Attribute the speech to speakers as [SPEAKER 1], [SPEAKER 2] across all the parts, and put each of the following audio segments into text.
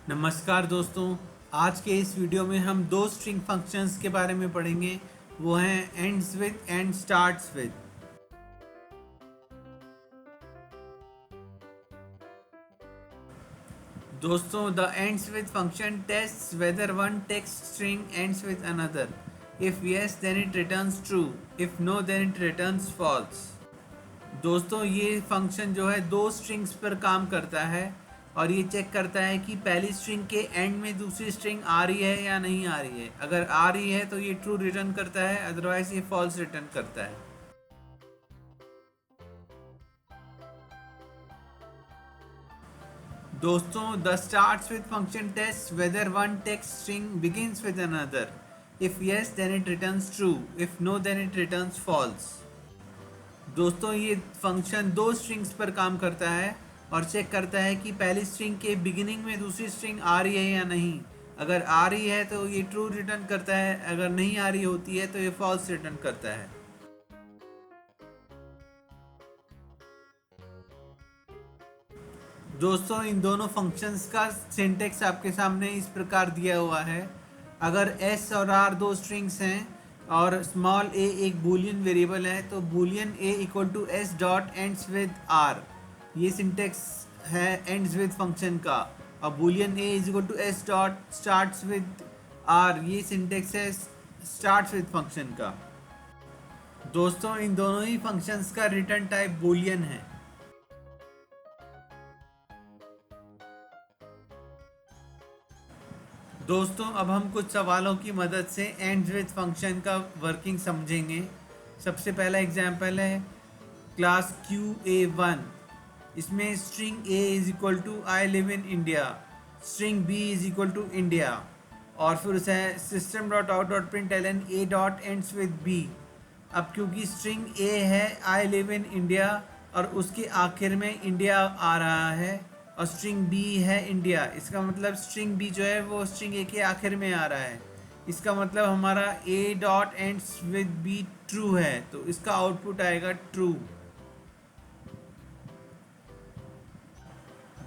[SPEAKER 1] नमस्कार दोस्तों। आज के इस वीडियो में हम दो स्ट्रिंग फंक्शंस के बारे में पढ़ेंगे। वो हैं ends with and starts with. दोस्तों, the ends with function tests whether one text string ends with another. If yes then it returns true, if no then it returns false. दोस्तों, ये function जो है दो स्ट्रिंग्स पर काम करता है और ये चेक करता है कि पहली स्ट्रिंग के एंड में दूसरी स्ट्रिंग आ रही है या नहीं आ रही है। अगर आ रही है तो ये ट्रू रिटर्न करता है, अदरवाइज ये फॉल्स रिटर्न करता है। दोस्तों, the starts with function test whether one text string begins with another. If yes then it returns true, if no then it returns false. दोस्तों, ये फंक्शन दो स्ट्रिंग्स पर काम करता है और चेक करता है कि पहली स्ट्रिंग के बिगिनिंग में दूसरी स्ट्रिंग आ रही है या नहीं। अगर आ रही है तो ये ट्रू रिटर्न करता है, अगर नहीं आ रही होती है तो ये फॉल्स रिटर्न करता है। दोस्तों, इन दोनों फंक्शंस का सिंटेक्स आपके सामने इस प्रकार दिया हुआ है। अगर एस और आर दो स्ट्रिंग्स हैं और स्मॉल ए एक बूलियन वेरिएबल है तो boolean A equal to S dot ends with R. ये सिंटेक्स है एंड्स विद फंक्शन का। और boolean A is equal to S dot starts with R, ये सिंटेक्स है स्टार्ट्स विद फंक्शन का। दोस्तों, इन दोनों ही फंक्शंस का रिटर्न टाइप बूलियन है। दोस्तों, अब हम कुछ सवालों की मदद से एंड्स विद फंक्शन का वर्किंग समझेंगे। सबसे पहला एग्जांपल है क्लास QA1। इसमें string A is equal to I live in India, string B is equal to India, और फिर उसे system dot out dot print L N A dot ends with B. अब क्योंकि स्ट्रिंग ए है I live in India और उसके आखिर में इंडिया आ रहा है और स्ट्रिंग बी है इंडिया, इसका मतलब स्ट्रिंग बी जो है वो स्ट्रिंग ए के आखिर में आ रहा है। इसका मतलब हमारा ए dot ends with be true है, तो इसका आउटपुट आएगा ट्रू।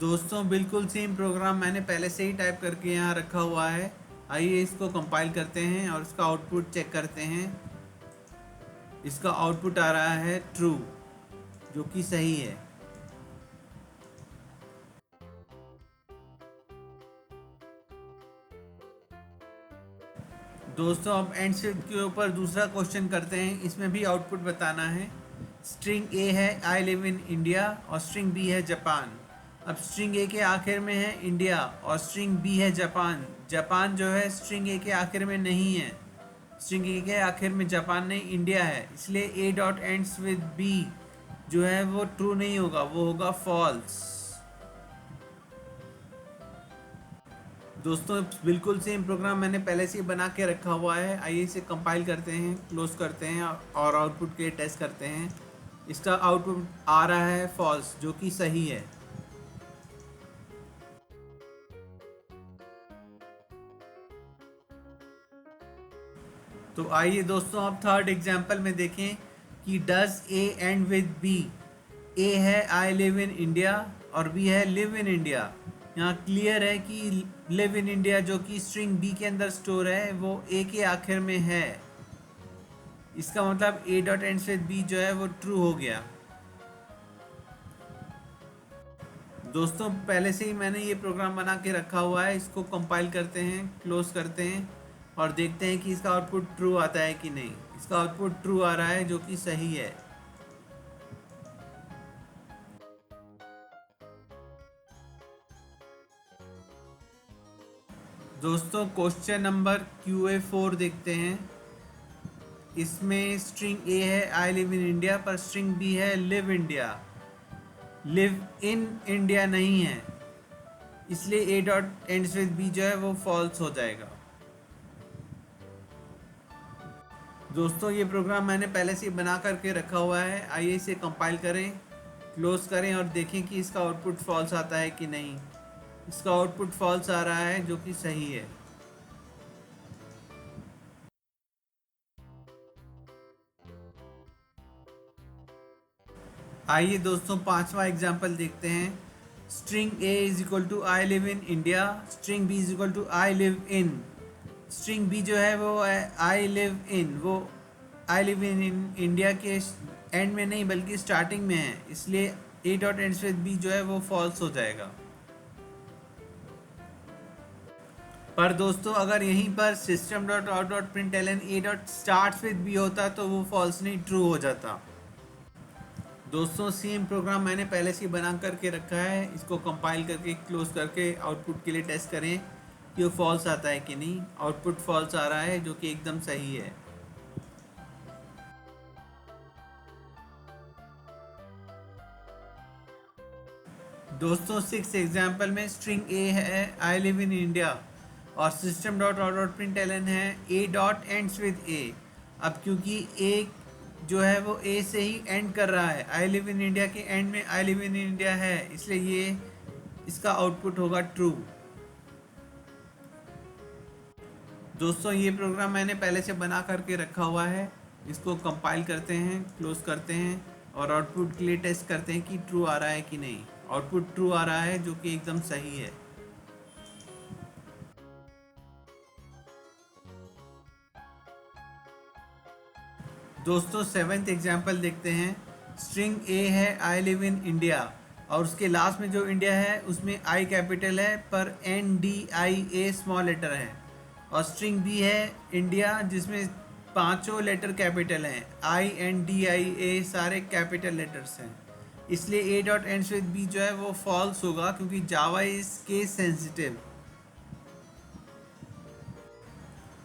[SPEAKER 1] दोस्तों, बिल्कुल सेम प्रोग्राम मैंने पहले से ही टाइप करके यहाँ रखा हुआ है। आइए इसको कंपाइल करते हैं और इसका आउटपुट चेक करते हैं। इसका आउटपुट आ रहा है ट्रू, जो कि सही है। दोस्तों, अब एंड्स विद के ऊपर दूसरा क्वेश्चन करते हैं। इसमें भी आउटपुट बताना है। स्ट्रिंग ए है आई लिव इन इंडिया और स्ट्रिंग बी है जापान। अब स्ट्रिंग ए के आखिर में है इंडिया और स्ट्रिंग बी है जापान। जापान जो है स्ट्रिंग ए के आखिर में नहीं है, स्ट्रिंग ए के आखिर में जापान नहीं इंडिया है, इसलिए A dot ends with B जो है वो ट्रू नहीं होगा, वो होगा फॉल्स। दोस्तों, बिल्कुल सेम प्रोग्राम मैंने पहले से ही बना के रखा हुआ है। आइए इसे कंपाइल करते हैं, क्लोज करते हैं और आउटपुट के टेस्ट करते हैं। इसका आउटपुट आ रहा है फॉल्स, जो कि सही है। तो आइए दोस्तों, अब थर्ड एग्जांपल में देखें कि does A end with B. A है आई लिव इन इंडिया और बी है लिव इन इंडिया। यहाँ क्लियर है कि लिव इन इंडिया जो कि स्ट्रिंग बी के अंदर स्टोर है वो ए के आखिर में है। इसका मतलब A dot ends with B जो है वो ट्रू हो गया। दोस्तों, पहले से ही मैंने ये प्रोग्राम बना के रखा हुआ है। इसको कंपाइल करते हैं, क्लोज करते हैं और देखते हैं कि इसका आउटपुट ट्रू आता है कि नहीं। इसका आउटपुट ट्रू आ रहा है, जो कि सही है। दोस्तों, क्वेश्चन नंबर QA4 देखते हैं। इसमें स्ट्रिंग ए है आई लिव इन इंडिया पर स्ट्रिंग बी है live India. Live in India नहीं है, इसलिए A dot ends with B जो है वो फॉल्स हो जाएगा। दोस्तों, ये प्रोग्राम मैंने पहले से ही बना करके रखा हुआ है। आइए इसे कंपाइल करें, क्लोज करें और देखें कि इसका आउटपुट फॉल्स आता है कि नहीं। इसका आउटपुट फॉल्स आ रहा है, जो कि सही है। आइए दोस्तों, पांचवा एग्जाम्पल देखते हैं। String A is equal to I live in India, string B is equal to I live in. String B जो है वो आई लिव इन, वो आई लिव इन इंडिया के एंड में नहीं बल्कि स्टार्टिंग में है, इसलिए A dot ends with B जो है वो फॉल्स हो जाएगा। पर दोस्तों अगर यहीं पर system dot out dot print L N A dot start with B होता तो वो फॉल्स नहीं ट्रू हो जाता। दोस्तों सेम प्रोग्राम मैंने पहले से बना करके रखा है, इसको कंपाइल करके क्लोज करके आउटपुट के लिए टेस्ट करें कि वो फॉल्स आता है कि नहीं। आउटपुट फॉल्स आ रहा है जो कि एकदम सही है। दोस्तों 6 एग्जाम्पल में स्ट्रिंग ए है आई लिव इन इंडिया और system dot out dot print L N है A dot ends with A. अब क्योंकि ए जो है वो ए से ही एंड कर रहा है, आई लिव इन इंडिया के एंड में आई लिव इन इंडिया है, इसलिए ये इसका आउटपुट होगा ट्रू। दोस्तों ये प्रोग्राम मैंने पहले से बना करके रखा हुआ है, इसको कंपाइल करते हैं, क्लोज करते हैं और आउटपुट के लिए टेस्ट करते हैं कि ट्रू आ रहा है कि नहीं। आउटपुट ट्रू आ रहा है जो कि एकदम सही है। दोस्तों 7th एग्जाम्पल देखते हैं। स्ट्रिंग ए है आई लिव इन इंडिया और उसके लास्ट में जो इंडिया है उसमें आई कैपिटल है पर N D I A small letter है, और स्ट्रिंग बी है इंडिया जिसमें पांचों लेटर कैपिटल हैं, आई एन डी आई ए सारे कैपिटल लेटर्स हैं, इसलिए A dot ends with B जो है वो फॉल्स होगा क्योंकि Java is case sensitive.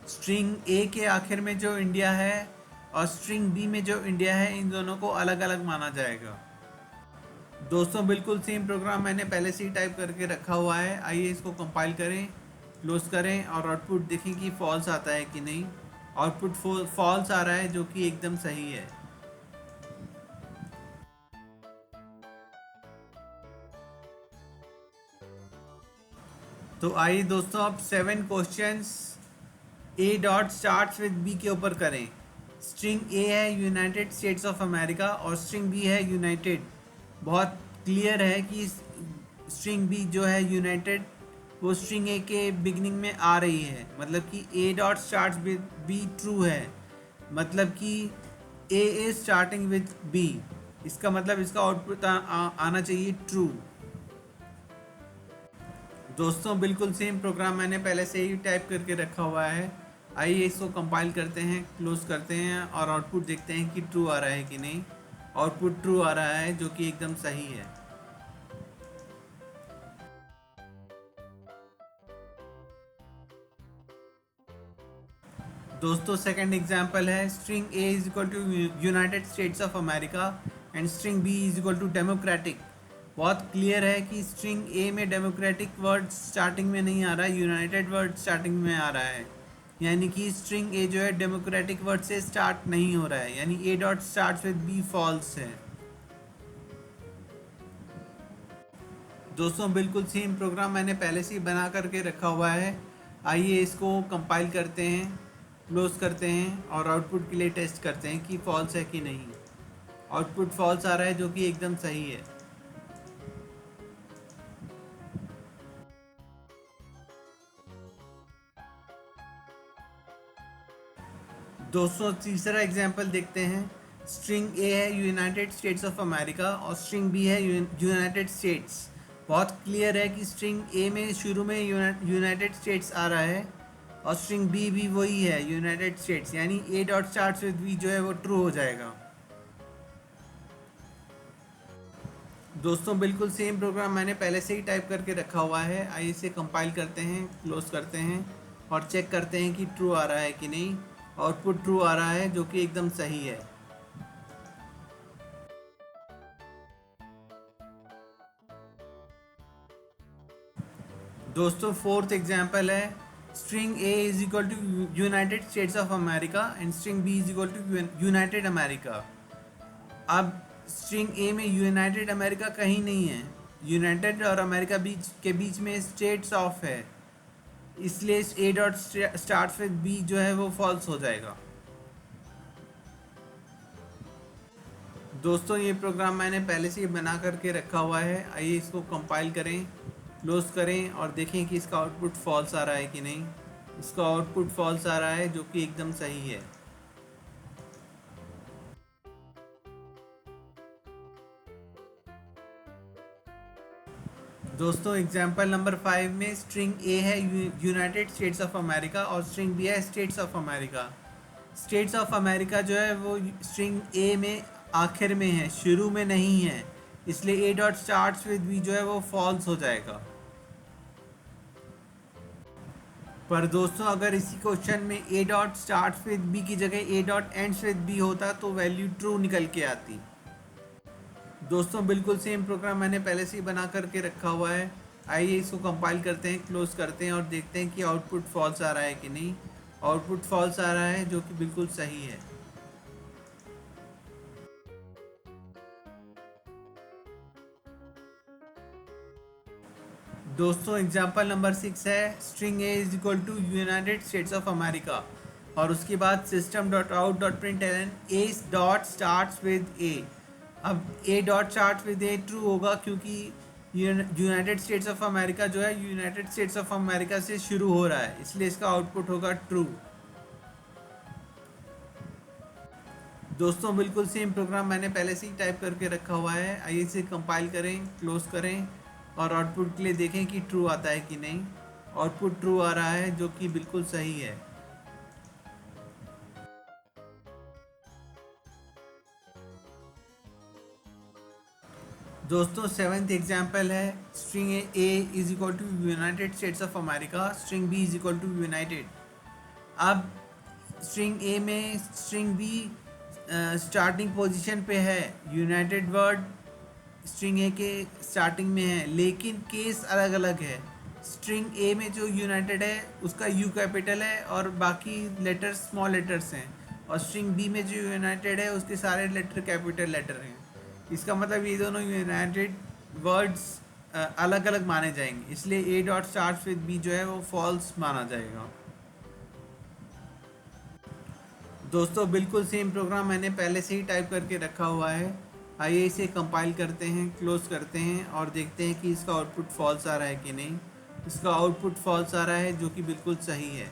[SPEAKER 1] String A के आखिर में जो इंडिया है और स्ट्रिंग बी में जो इंडिया है इन दोनों को अलग अलग माना जाएगा। दोस्तों बिल्कुल सेम प्रोग्राम मैंने पहले से ही टाइप करके रखा हुआ है, आइए इसको कंपाइल करें, क्लोज करें और आउटपुट देखें कि फॉल्स आता है कि नहीं। आउटपुट फॉल्स आ रहा है जो कि एकदम सही है। तो आइए दोस्तों अब 7 questions A dot starts with B के ऊपर करें। स्ट्रिंग ए है यूनाइटेड स्टेट्स ऑफ अमेरिका और स्ट्रिंग बी है यूनाइटेड। बहुत क्लियर है कि स्ट्रिंग बी जो है यूनाइटेड वो स्ट्रिंग ए के बिगनिंग में आ रही है, मतलब कि ए dot starts with be true है, मतलब कि ए इज स्टार्टिंग विद बी, इसका मतलब इसका आउटपुट आना चाहिए ट्रू। दोस्तों बिल्कुल सेम प्रोग्राम मैंने पहले से ही टाइप करके रखा हुआ है, आइए इसको कंपाइल करते हैं, क्लोज करते हैं और आउटपुट देखते हैं कि ट्रू आ रहा है कि नहीं। आउटपुट ट्रू आ रहा है जो कि एकदम सही है। दोस्तों सेकंड एग्जांपल है string A is equal to United States of America and string B is equal to democratic. बहुत क्लियर है कि स्ट्रिंग ए में डेमोक्रेटिक वर्ड स्टार्टिंग में नहीं आ रहा है, यूनाइटेड वर्ड स्टार्टिंग में आ रहा है, यानी कि स्ट्रिंग ए जो है डेमोक्रेटिक वर्ड से स्टार्ट नहीं हो रहा है, यानी A dot start with B false है। दोस्तों बिल्कुल सेम प्रोग्राम मैंने पहले से ही बना करके रखा हुआ है, आइए इसको कंपाइल करते हैं, क्लोज करते हैं और आउटपुट के लिए टेस्ट करते हैं कि फॉल्स है कि नहीं। आउटपुट फॉल्स आ रहा है जो कि एकदम सही है। दोस्तों तीसरा एग्जांपल देखते हैं। स्ट्रिंग ए है यूनाइटेड स्टेट्स ऑफ अमेरिका और स्ट्रिंग बी है यूनाइटेड स्टेट्स। बहुत क्लियर है कि स्ट्रिंग ए में शुरू में यूनाइटेड स्टेट्स आ रहा है और स्ट्रिंग बी भी वही है यूनाइटेड स्टेट्स, यानी A dot starts with B जो है वो ट्रू हो जाएगा। दोस्तों बिल्कुल सेम प्रोग्राम मैंने पहले से ही टाइप करके रखा हुआ है, आइए इसे कंपाइल करते हैं, क्लोज करते हैं और चेक करते हैं कि ट्रू आ रहा है कि नहीं। आउटपुट ट्रू आ रहा है जो कि एकदम सही है। दोस्तों फोर्थ एग्जांपल है string A is equal to United States of America and string B is equal to United America. अब स्ट्रिंग ए में यूनाइटेड अमेरिका कहीं नहीं है, यूनाइटेड और अमेरिका के बीच में स्टेट्स ऑफ है, इसलिए A dot start with B जो है वो फॉल्स हो जाएगा। दोस्तों ये प्रोग्राम मैंने पहले से ही बना करके रखा हुआ है। आइए इसको कंपाइल करें, क्लोज करें और देखें कि इसका आउटपुट फॉल्स आ रहा है कि नहीं। इसका आउटपुट फॉल्स आ रहा है, जो कि एकदम सही है। दोस्तों एग्जाम्पल नंबर 5 में स्ट्रिंग ए है यूनाइटेड स्टेट्स ऑफ अमेरिका और स्ट्रिंग बी है states of America. States of America जो है वो स्ट्रिंग ए में आखिर में है, शुरू में नहीं है, इसलिए A dot starts with B जो है वो फॉल्स हो जाएगा। पर दोस्तों अगर इसी क्वेश्चन में A dot starts with B की जगह A dot ends with B होता तो वैल्यू ट्रू निकल के आती। दोस्तों बिल्कुल सेम प्रोग्राम मैंने पहले से ही बना करके रखा हुआ है। आइए इसको कंपाइल करते हैं, क्लोज करते हैं और देखते हैं कि आउटपुट फॉल्स आ रहा है कि नहीं। आउटपुट फॉल्स आ रहा है, जो कि बिल्कुल सही है। दोस्तों एग्जांपल नंबर 6 है string A is equal to United States of America और उसके बाद system dot out dot println A dot starts with A. अब A dot starts with A true होगा क्योंकि यूनाइटेड स्टेट्स ऑफ अमेरिका जो है United States of America से शुरू हो रहा है, इसलिए इसका आउटपुट होगा ट्रू। दोस्तों बिल्कुल सेम प्रोग्राम मैंने पहले से ही टाइप करके रखा हुआ है। आइए इसे कंपाइल करें, क्लोज करें और आउटपुट के लिए देखें कि ट्रू आता है कि नहीं। आउटपुट ट्रू आ रहा है, जो कि बिल्कुल सही है। दोस्तों 7th एग्जाम्पल है string A is equal to United States of America, string B is equal to United. अब स्ट्रिंग ए में स्ट्रिंग बी स्टार्टिंग पोजीशन पे है, यूनाइटेड वर्ड स्ट्रिंग ए के स्टार्टिंग में है, लेकिन केस अलग अलग है। स्ट्रिंग ए में जो यूनाइटेड है उसका यू कैपिटल है और बाकी लेटर्स स्मॉल लेटर्स हैं, और स्ट्रिंग बी में जो यूनाइटेड है उसके सारे लेटर कैपिटल लेटर हैं। इसका मतलब ये दोनों यूनाइटेड वर्ड्स अलग अलग माने जाएंगे, इसलिए A dot starts with B जो है वो फॉल्स माना जाएगा। दोस्तों बिल्कुल सेम प्रोग्राम मैंने पहले से ही टाइप करके रखा हुआ है। आइए इसे कंपाइल करते हैं, क्लोज करते हैं और देखते हैं कि इसका आउटपुट फॉल्स आ रहा है कि नहीं। इसका आउटपुट फॉल्स आ रहा है, जो कि बिल्कुल सही है।